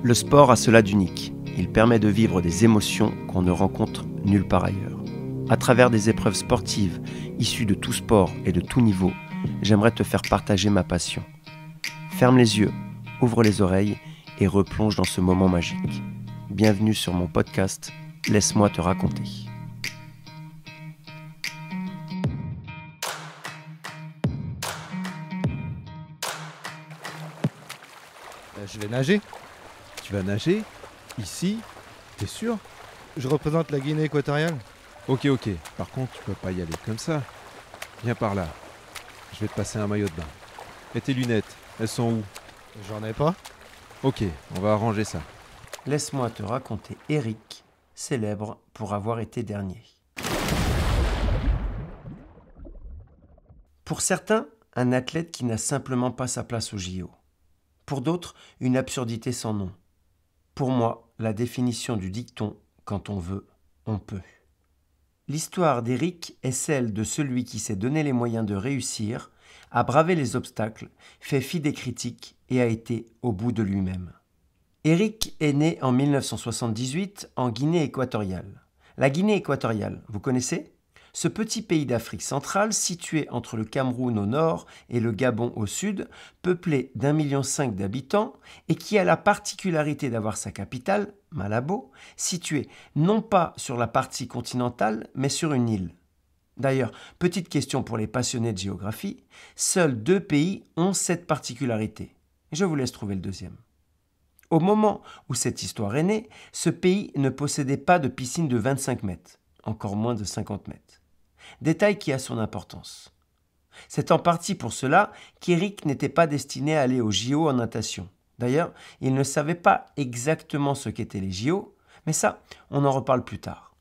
Le sport a cela d'unique. Il permet de vivre des émotions qu'on ne rencontre nulle part ailleurs. À travers des épreuves sportives issues de tout sport et de tout niveau, j'aimerais te faire partager ma passion. Ferme les yeux, ouvre les oreilles et replonge dans ce moment magique. Bienvenue sur mon podcast « Laisse-moi te raconter ». Je vais nager. Tu vas nager? Ici? T'es sûr? Je représente la Guinée équatoriale. Ok. Par contre, tu peux pas y aller comme ça. Viens par là. Je vais te passer un maillot de bain. Et tes lunettes, elles sont où? J'en ai pas. Ok, on va arranger ça. Laisse-moi te raconter Eric, célèbre pour avoir été dernier. Pour certains, un athlète qui n'a simplement pas sa place au JO. Pour d'autres, une absurdité sans nom. Pour moi, la définition du dicton « quand on veut, on peut ». L'histoire d'Eric est celle de celui qui s'est donné les moyens de réussir, a bravé les obstacles, fait fi des critiques et a été au bout de lui-même. Eric est né en 1978 en Guinée équatoriale. La Guinée équatoriale, vous connaissez ? Ce petit pays d'Afrique centrale, situé entre le Cameroun au nord et le Gabon au sud, peuplé d'1,5 million d'habitants et qui a la particularité d'avoir sa capitale, Malabo, située non pas sur la partie continentale, mais sur une île. D'ailleurs, petite question pour les passionnés de géographie, seuls 2 pays ont cette particularité. Je vous laisse trouver le deuxième. Au moment où cette histoire est née, ce pays ne possédait pas de piscine de 25 mètres, encore moins de 50 mètres. Détail qui a son importance. C'est en partie pour cela qu'Eric n'était pas destiné à aller aux JO en natation. D'ailleurs, il ne savait pas exactement ce qu'étaient les JO, mais ça, on en reparle plus tard.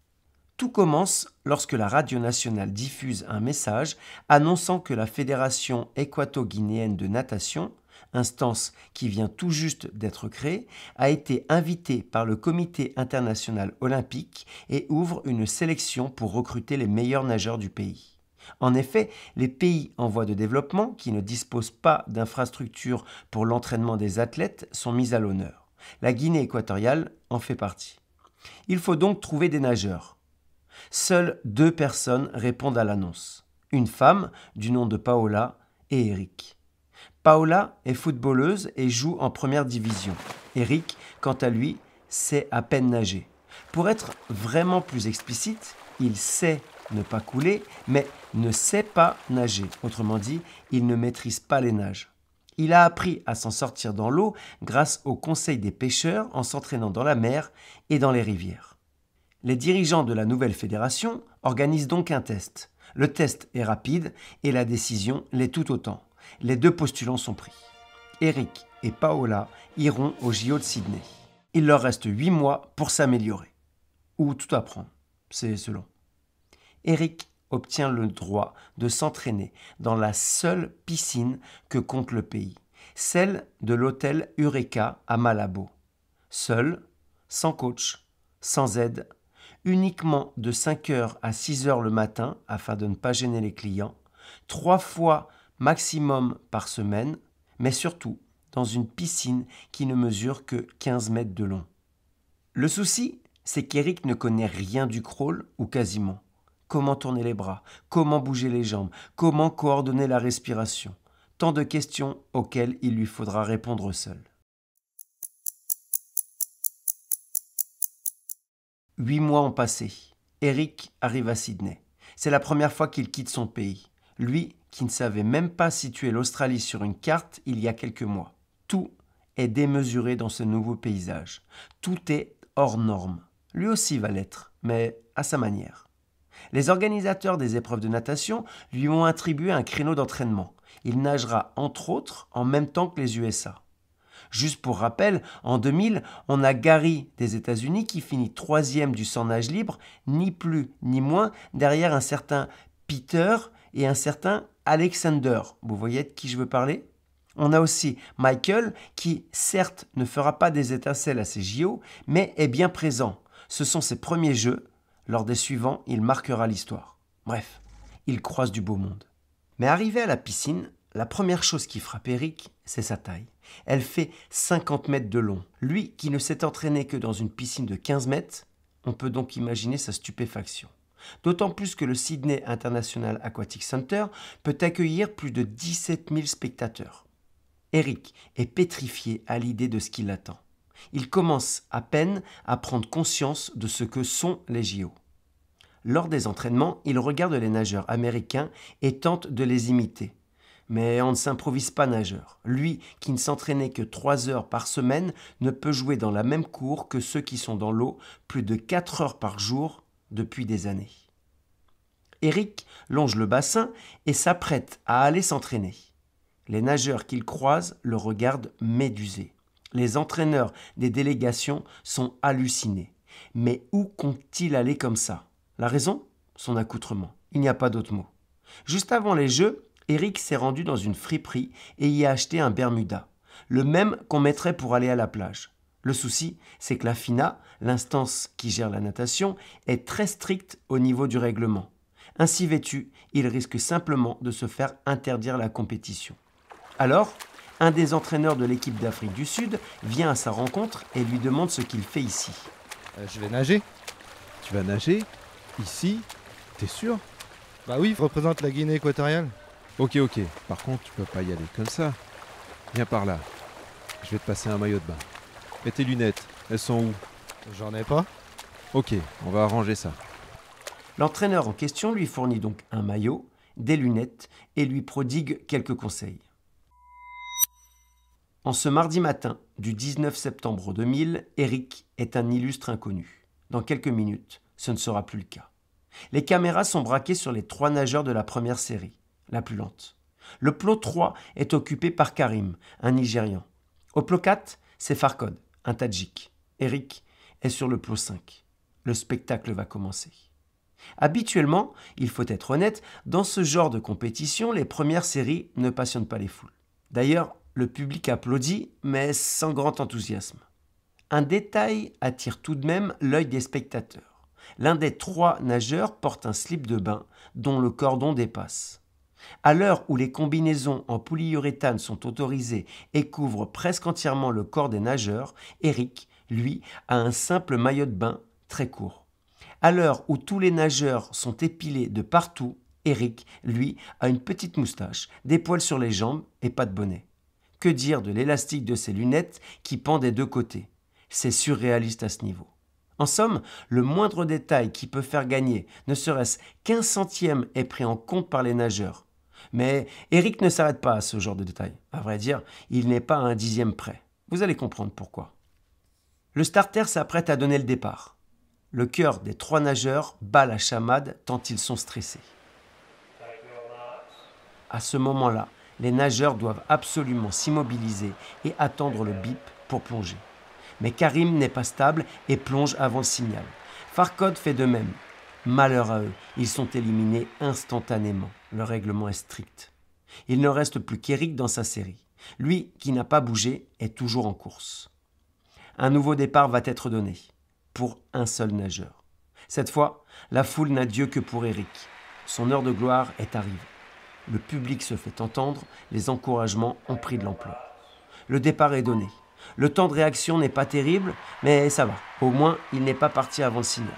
Tout commence lorsque la radio nationale diffuse un message annonçant que la Fédération équato-guinéenne de natation, instance qui vient tout juste d'être créée, a été invitée par le Comité international olympique et ouvre une sélection pour recruter les meilleurs nageurs du pays. En effet, les pays en voie de développement qui ne disposent pas d'infrastructures pour l'entraînement des athlètes sont mis à l'honneur. La Guinée équatoriale en fait partie. Il faut donc trouver des nageurs. Seules 2 personnes répondent à l'annonce. Une femme du nom de Paola et Eric. Paola est footballeuse et joue en première division. Eric, quant à lui, sait à peine nager. Pour être vraiment plus explicite, il sait ne pas couler, mais ne sait pas nager. Autrement dit, il ne maîtrise pas les nages. Il a appris à s'en sortir dans l'eau grâce au conseil des pêcheurs en s'entraînant dans la mer et dans les rivières. Les dirigeants de la nouvelle fédération organisent donc un test. Le test est rapide et la décision l'est tout autant. Les 2 postulants sont pris. Eric et Paola iront au JO de Sydney. Il leur reste 8 mois pour s'améliorer. Ou tout apprendre, c'est selon. Eric obtient le droit de s'entraîner dans la seule piscine que compte le pays, celle de l'hôtel Eureka à Malabo. Seul, sans coach, sans aide, uniquement de 5h à 6h le matin afin de ne pas gêner les clients, 3 fois maximum par semaine, mais surtout dans une piscine qui ne mesure que 15 mètres de long. Le souci, c'est qu'Eric ne connaît rien du crawl ou quasiment. Comment tourner les bras, comment bouger les jambes, comment coordonner la respiration. Tant de questions auxquelles il lui faudra répondre seul. 8 mois ont passé. Eric arrive à Sydney. C'est la première fois qu'il quitte son pays. Lui qui ne savait même pas situer l'Australie sur une carte il y a quelques mois. Tout est démesuré dans ce nouveau paysage. Tout est hors norme. Lui aussi va l'être, mais à sa manière. Les organisateurs des épreuves de natation lui ont attribué un créneau d'entraînement. Il nagera entre autres en même temps que les USA. Juste pour rappel, en 2000, on a Gary des États-Unis qui finit 3e du 100 nage libre, ni plus ni moins, derrière un certain Peter et un certain Alexander. Vous voyez de qui je veux parler ? On a aussi Michael qui, certes, ne fera pas des étincelles à ses JO, mais est bien présent. Ce sont ses premiers jeux. Lors des suivants, il marquera l'histoire. Bref, il croise du beau monde. Mais arrivé à la piscine, la première chose qui frappe Eric, c'est sa taille. Elle fait 50 mètres de long. Lui, qui ne s'est entraîné que dans une piscine de 15 mètres, on peut donc imaginer sa stupéfaction. D'autant plus que le Sydney International Aquatic Center peut accueillir plus de 17 000 spectateurs. Eric est pétrifié à l'idée de ce qui l'attend. Il commence à peine à prendre conscience de ce que sont les JO. Lors des entraînements, il regarde les nageurs américains et tente de les imiter. Mais on ne s'improvise pas nageur. Lui, qui ne s'entraînait que 3 heures par semaine, ne peut jouer dans la même cour que ceux qui sont dans l'eau plus de 4 heures par jour depuis des années. Eric longe le bassin et s'apprête à aller s'entraîner. Les nageurs qu'il croise le regardent médusé. Les entraîneurs des délégations sont hallucinés. Mais où compte-t-il aller comme ça? La raison? Son accoutrement. Il n'y a pas d'autre mot. Juste avant les Jeux, Eric s'est rendu dans une friperie et y a acheté un Bermuda, le même qu'on mettrait pour aller à la plage. Le souci, c'est que la FINA, l'instance qui gère la natation, est très stricte au niveau du règlement. Ainsi vêtu, il risque simplement de se faire interdire la compétition. Alors, un des entraîneurs de l'équipe d'Afrique du Sud vient à sa rencontre et lui demande ce qu'il fait ici. Je vais nager. Tu vas nager? Ici? T'es sûr? Bah oui, je représente la Guinée équatoriale. Ok. Par contre, tu peux pas y aller comme ça. Viens par là. Je vais te passer un maillot de bain. Et tes lunettes, elles sont où? J'en ai pas. Ok, on va arranger ça. L'entraîneur en question lui fournit donc un maillot, des lunettes et lui prodigue quelques conseils. En ce mardi matin du 19 septembre 2000, Eric est un illustre inconnu. Dans quelques minutes, ce ne sera plus le cas. Les caméras sont braquées sur les 3 nageurs de la première série, la plus lente. Le plot 3 est occupé par Karim, un Nigérian. Au plot 4, c'est Farkhod, un Tadjik. Eric est sur le plot 5. Le spectacle va commencer. Habituellement, il faut être honnête, dans ce genre de compétition, les premières séries ne passionnent pas les foules. D'ailleurs, le public applaudit, mais sans grand enthousiasme. Un détail attire tout de même l'œil des spectateurs. L'un des 3 nageurs porte un slip de bain dont le cordon dépasse. À l'heure où les combinaisons en polyuréthane sont autorisées et couvrent presque entièrement le corps des nageurs, Eric, lui, a un simple maillot de bain très court. À l'heure où tous les nageurs sont épilés de partout, Eric, lui, a une petite moustache, des poils sur les jambes et pas de bonnet. Que dire de l'élastique de ses lunettes qui pend des 2 côtés? C'est surréaliste à ce niveau. En somme, le moindre détail qui peut faire gagner, ne serait-ce qu'1 centième, est pris en compte par les nageurs. Mais Eric ne s'arrête pas à ce genre de détails. À vrai dire, il n'est pas à un 10e près. Vous allez comprendre pourquoi. Le starter s'apprête à donner le départ. Le cœur des 3 nageurs bat la chamade tant ils sont stressés. À ce moment-là, les nageurs doivent absolument s'immobiliser et attendre le bip pour plonger. Mais Karim n'est pas stable et plonge avant le signal. Farkhod fait de même. Malheur à eux, ils sont éliminés instantanément. Le règlement est strict. Il ne reste plus qu'Eric dans sa série. Lui, qui n'a pas bougé, est toujours en course. Un nouveau départ va être donné, pour un seul nageur. Cette fois, la foule n'a Dieu que pour Eric. Son heure de gloire est arrivée. Le public se fait entendre, les encouragements ont pris de l'ampleur. Le départ est donné. Le temps de réaction n'est pas terrible, mais ça va. Au moins, il n'est pas parti avant le signal.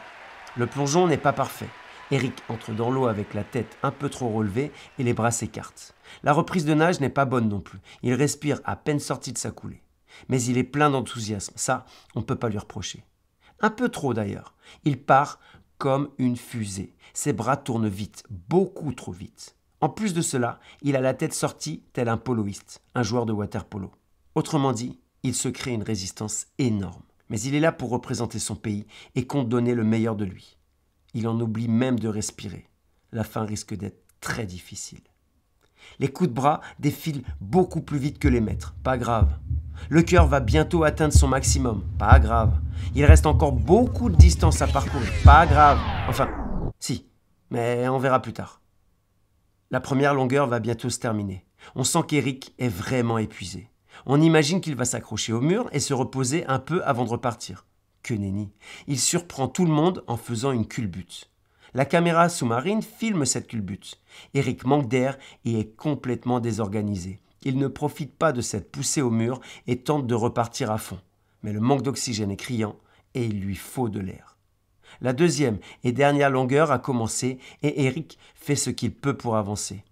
Le plongeon n'est pas parfait. Eric entre dans l'eau avec la tête un peu trop relevée et les bras s'écartent. La reprise de nage n'est pas bonne non plus. Il respire à peine sorti de sa coulée. Mais il est plein d'enthousiasme. Ça, on ne peut pas lui reprocher. Un peu trop d'ailleurs. Il part comme une fusée. Ses bras tournent vite, beaucoup trop vite. En plus de cela, il a la tête sortie tel un poloiste, un joueur de water-polo. Autrement dit, il se crée une résistance énorme. Mais il est là pour représenter son pays et compte donner le meilleur de lui. Il en oublie même de respirer. La fin risque d'être très difficile. Les coups de bras défilent beaucoup plus vite que les mètres. Pas grave. Le cœur va bientôt atteindre son maximum. Pas grave. Il reste encore beaucoup de distance à parcourir. Pas grave. Enfin, si. Mais on verra plus tard. La première longueur va bientôt se terminer. On sent qu'Eric est vraiment épuisé. On imagine qu'il va s'accrocher au mur et se reposer un peu avant de repartir. Que nenni. Il surprend tout le monde en faisant une culbute. La caméra sous-marine filme cette culbute. Eric manque d'air et est complètement désorganisé. Il ne profite pas de cette poussée au mur et tente de repartir à fond. Mais le manque d'oxygène est criant et il lui faut de l'air. La deuxième et dernière longueur a commencé et Eric fait ce qu'il peut pour avancer.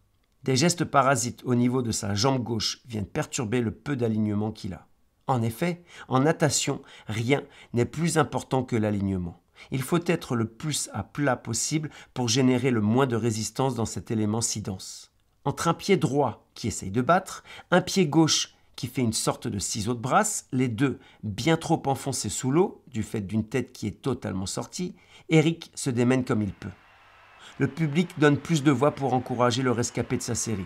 Des gestes parasites au niveau de sa jambe gauche viennent perturber le peu d'alignement qu'il a. En effet, en natation, rien n'est plus important que l'alignement. Il faut être le plus à plat possible pour générer le moins de résistance dans cet élément si dense. Entre un pied droit qui essaye de battre, un pied gauche qui fait une sorte de ciseau de brasse, les deux bien trop enfoncés sous l'eau, du fait d'une tête qui est totalement sortie, Eric se démène comme il peut. Le public donne plus de voix pour encourager le rescapé de sa série.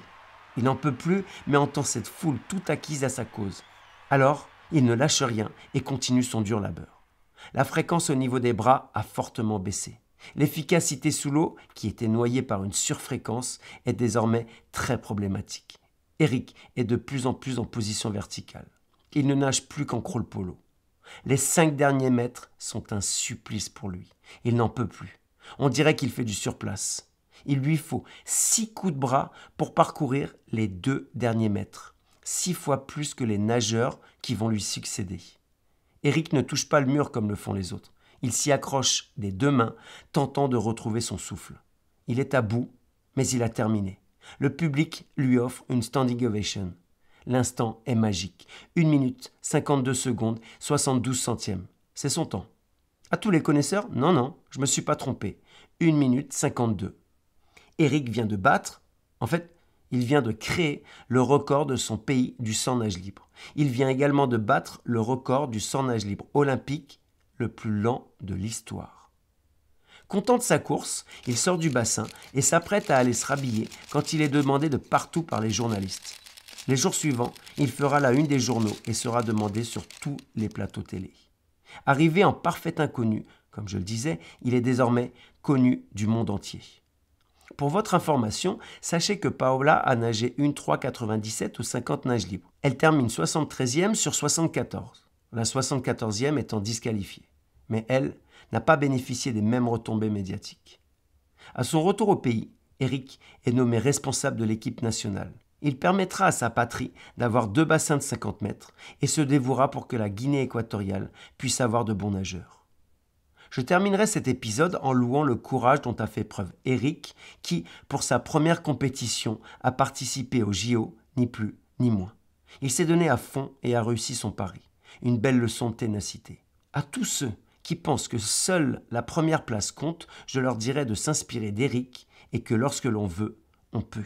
Il n'en peut plus, mais entend cette foule tout acquise à sa cause. Alors, il ne lâche rien et continue son dur labeur. La fréquence au niveau des bras a fortement baissé. L'efficacité sous l'eau, qui était noyée par une surfréquence, est désormais très problématique. Eric est de plus en plus en position verticale. Il ne nage plus qu'en crawl-polo. Les 5 derniers mètres sont un supplice pour lui. Il n'en peut plus. On dirait qu'il fait du surplace. Il lui faut 6 coups de bras pour parcourir les 2 derniers mètres. 6 fois plus que les nageurs qui vont lui succéder. Eric ne touche pas le mur comme le font les autres. Il s'y accroche des 2 mains, tentant de retrouver son souffle. Il est à bout, mais il a terminé. Le public lui offre une standing ovation. L'instant est magique. 1 minute, 52 secondes, 72 centièmes. C'est son temps. À tous les connaisseurs, non, je me suis pas trompé. 1 minute 52. Eric vient de battre, il vient de créer le record de son pays du 100 nage libre. Il vient également de battre le record du 100 nage libre olympique le plus lent de l'histoire. Content de sa course, il sort du bassin et s'apprête à aller se rhabiller quand il est demandé de partout par les journalistes. Les jours suivants, il fera la une des journaux et sera demandé sur tous les plateaux télé. Arrivé en parfait inconnu, comme je le disais, il est désormais connu du monde entier. Pour votre information, sachez que Paola a nagé 1,397 aux 50 nages libres. Elle termine 73e sur 74, la 74e étant disqualifiée. Mais elle n'a pas bénéficié des mêmes retombées médiatiques. À son retour au pays, Eric est nommé responsable de l'équipe nationale. Il permettra à sa patrie d'avoir 2 bassins de 50 mètres et se dévouera pour que la Guinée équatoriale puisse avoir de bons nageurs. Je terminerai cet épisode en louant le courage dont a fait preuve Eric, qui, pour sa première compétition, a participé au JO, ni plus ni moins. Il s'est donné à fond et a réussi son pari. Une belle leçon de ténacité. À tous ceux qui pensent que seule la première place compte, je leur dirais de s'inspirer d'Eric et que lorsque l'on veut, on peut.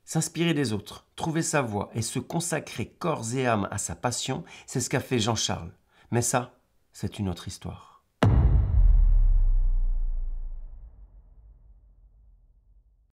S'inspirer des autres, trouver sa voie et se consacrer corps et âme à sa passion, c'est ce qu'a fait Jean-Charles. Mais ça, c'est une autre histoire.